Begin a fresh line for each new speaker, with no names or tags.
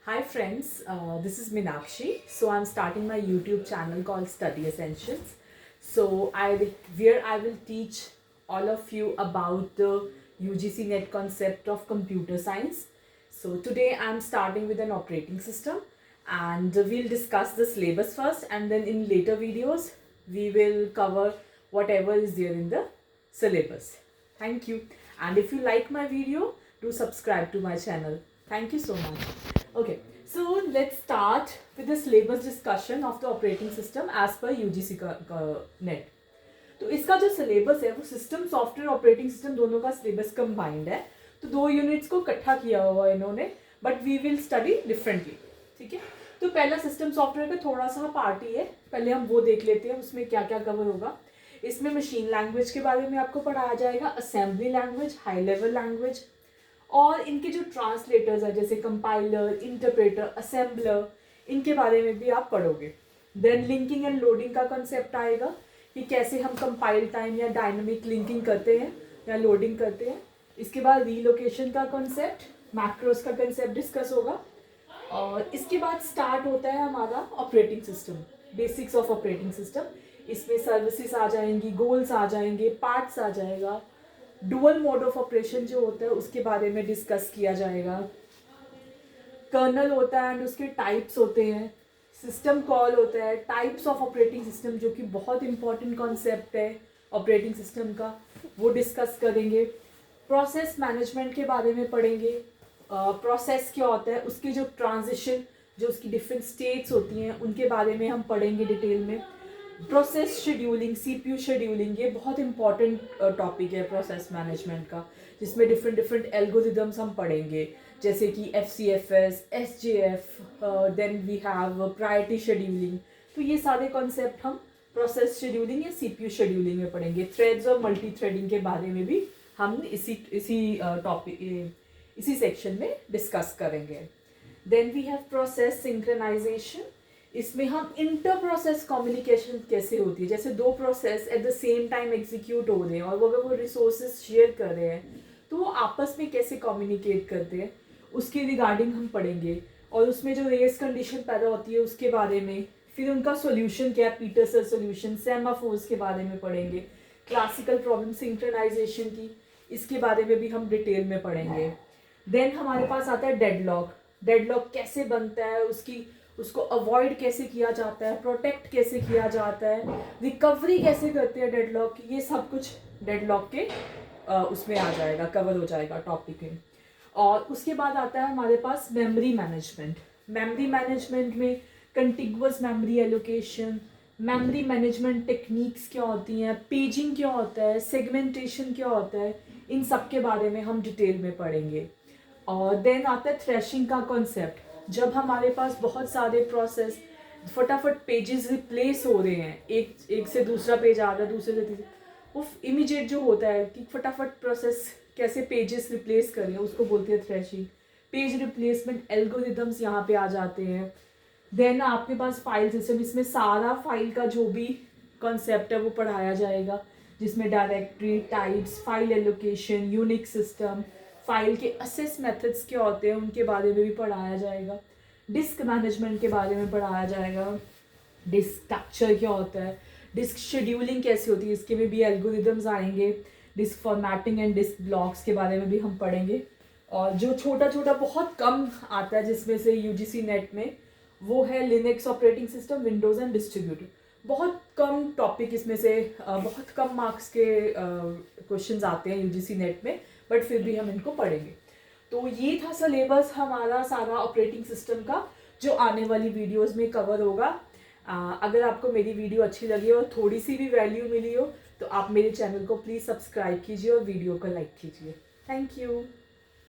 Hi friends, this is Meenakshi. So I'm starting my YouTube channel called Study Essentials. Where I will teach all of you about the UGC NET concept of computer science. So today I'm starting with an operating system, and we'll discuss the syllabus first, and then in later videos we will cover whatever is there in the syllabus. Thank you. And if you like my video, do subscribe to my channel. Thank you so much. Okay, so let's start with the syllabus discussion of the operating system as per UGC NET. तो इसका जो syllabus है वो system software operating system दोनों का syllabus combined है. तो दो यूनिट्स को इकट्ठा किया हुआ इन्होंने, but we will study differently. ठीक है, तो पहला सिस्टम सॉफ्टवेयर का थोड़ा सा पार्ट ही है, पहले हम वो देख लेते हैं उसमें क्या क्या कवर होगा. इसमें मशीन लैंग्वेज के बारे में आपको पढ़ाया जाएगा, assembly language, high level language, और इनके जो ट्रांसलेटर्स है जैसे कंपाइलर, इंटरप्रेटर, असेंबलर, इनके बारे में भी आप पढ़ोगे. देन लिंकिंग एंड लोडिंग का कंसेप्ट आएगा कि कैसे हम कंपाइल टाइम या डायनामिक लिंकिंग करते हैं या लोडिंग करते हैं. इसके बाद रीलोकेशन का कंसेप्ट, मैक्रोस का कंसेप्ट डिस्कस होगा. और इसके बाद स्टार्ट होता है हमारा operating system, basics of operating system. इसमें सर्विसेज आ जाएंगी, गोल्स आ जाएंगे, पार्ट्स आ जाएगा, डुअल मोड ऑफ ऑपरेशन जो होता है उसके बारे में डिस्कस किया जाएगा, कर्नल होता है एंड उसके टाइप्स होते हैं, सिस्टम कॉल होता है, टाइप्स ऑफ ऑपरेटिंग सिस्टम जो कि बहुत इंपॉर्टेंट कॉन्सेप्ट है ऑपरेटिंग सिस्टम का, वो डिस्कस करेंगे. प्रोसेस मैनेजमेंट के बारे में पढ़ेंगे. प्रोसेस क्या होता है, उसके जो ट्रांजिशन, जो उसकी डिफरेंट स्टेट्स होती हैं उनके बारे में हम पढ़ेंगे डिटेल में. प्रोसेस शेड्यूलिंग, सीपीयू शेड्यूलिंग, ये बहुत इंपॉर्टेंट टॉपिक है प्रोसेस मैनेजमेंट का, जिसमें डिफरेंट डिफरेंट एल्गोरिदम्स हम पढ़ेंगे जैसे कि FCFS, SJF, then we have priority scheduling. तो ये सारे कॉन्सेप्ट हम प्रोसेस शेड्यूलिंग या सीपीयू शेड्यूलिंग में पढ़ेंगे. थ्रेड्स और मल्टी थ्रेडिंग के बारे में भी हम इसी सेक्शन में डिस्कस करेंगे. Then we have process synchronisation. इसमें हम इंटर प्रोसेस कम्युनिकेशन कैसे होती है, जैसे दो process at the same time execute हो रहे हैं और वो रिसोर्सेज शेयर कर रहे हैं तो वो आपस में कैसे कम्युनिकेट करते हैं उसके रिगार्डिंग हम पढ़ेंगे. और उसमें जो रेस कंडीशन पैदा होती है उसके बारे में, फिर उनका सोल्यूशन क्या है, पीटरसन सोल्यूशन, सेमाफोर्स के बारे में पढ़ेंगे. क्लासिकल प्रॉब्लम सिंक्रोनाइजेशन की, इसके बारे में भी हम डिटेल में पढ़ेंगे. देन हमारे पास आता है डेडलॉक. डेडलॉक कैसे बनता है, उसको अवॉइड कैसे किया जाता है, प्रोटेक्ट कैसे किया जाता है, रिकवरी कैसे करते हैं डेडलॉक, ये सब कुछ डेडलॉक के उसमें आ जाएगा, कवर हो जाएगा टॉपिक में. और उसके बाद आता है हमारे पास मेमोरी मैनेजमेंट. मेमोरी मैनेजमेंट में contiguous memory allocation, memory management techniques क्या होती हैं, पेजिंग क्या होता है, सेगमेंटेशन क्या होता है, इन सब के बारे में हम डिटेल में पढ़ेंगे. और देन आता है थ्रेशिंग का कॉन्सेप्ट. जब हमारे पास बहुत सारे प्रोसेस फटाफट पेजेस रिप्लेस हो रहे हैं, एक से दूसरा पेज आ रहा है, दूसरे से तीसरा, वो इमीडिएट जो होता है कि फटाफट प्रोसेस कैसे पेजेस रिप्लेस करें, उसको बोलते हैं थ्रेशिंग. पेज रिप्लेसमेंट एल्गोरिदम्स यहाँ पे आ जाते हैं. देन आपके पास फाइल सिस्टम, इसमें सारा फाइल का जो भी कॉन्सेप्ट है वो पढ़ाया जाएगा, जिसमें directory types, file allocation, unique system, file के असेस मेथड्स क्या होते हैं उनके बारे में भी पढ़ाया जाएगा. डिस्क मैनेजमेंट के बारे में पढ़ाया जाएगा. डिस्क स्ट्रक्चर क्या होता है, डिस्क शेड्यूलिंग कैसे होती है, इसके में भी एल्गोरिदम्स आएंगे. Disk formatting and disk blocks के बारे में भी हम पढ़ेंगे. और जो छोटा छोटा बहुत कम आता है जिसमें से UGC नेट में, वो है Linux operating system, Windows and distributor. बहुत कम टॉपिक इसमें से, बहुत कम मार्क्स के क्वेश्चंस आते हैं UGC नेट में, बट फिर भी हम इनको पढ़ेंगे. तो ये था सिलेबस हमारा सारा ऑपरेटिंग सिस्टम का, जो आने वाली वीडियोस में कवर होगा. अगर आपको मेरी वीडियो अच्छी लगी और थोड़ी सी भी वैल्यू मिली हो तो आप मेरे चैनल को प्लीज़ सब्सक्राइब कीजिए और वीडियो को लाइक कीजिए. Thank you.